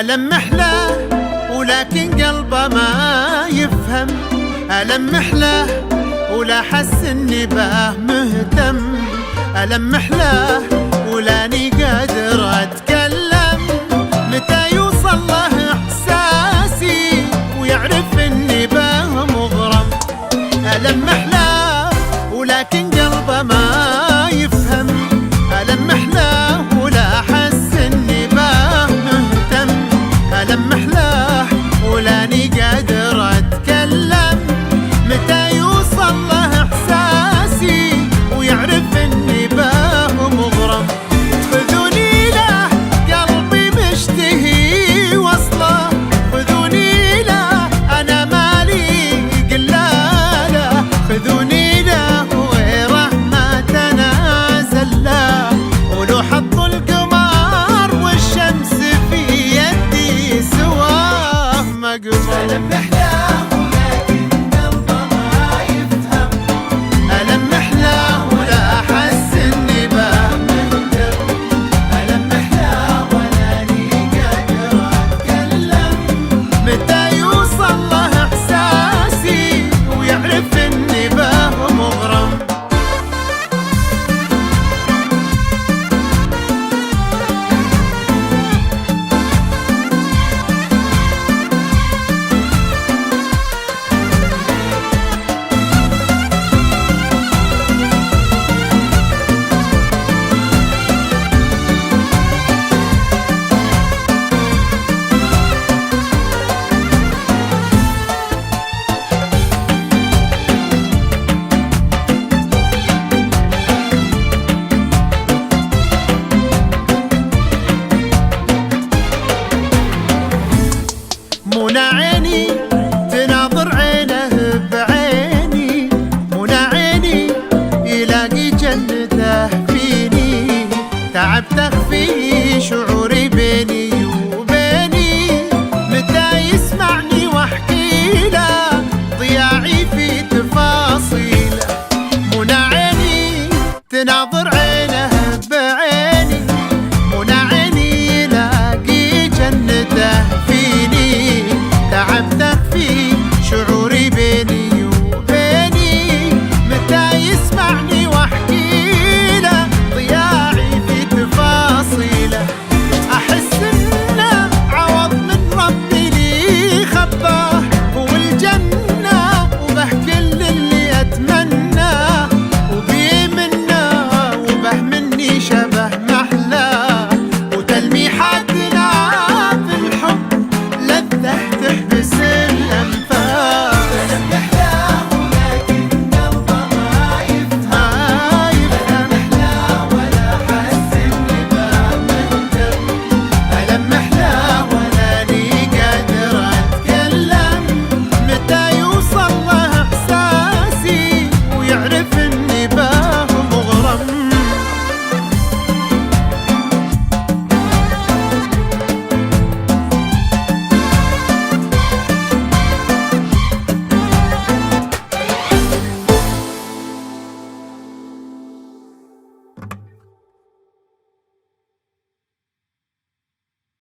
ألمح له ولكن قلبه ما يفهم، ألمح له ولا حس اني به مهتم، ألمح له ولاني قادر اتكلم، متى يوصل له احساسي ويعرف اني به مغرم، ألمح له ولكن قلبه ما يفهم، ألمح له ولا حس اني به مهتم، ألمح له ولاني قادر اتكلم، متى يوصل له احساسي ويعرف اني به مغرم، خذوني له قلبي مشتهي وصله، خذوني له انا مالي قلاله، خذوني له وغيره ما تنازل له، ولو حط القمر والشمس في يدي سواه مقبول.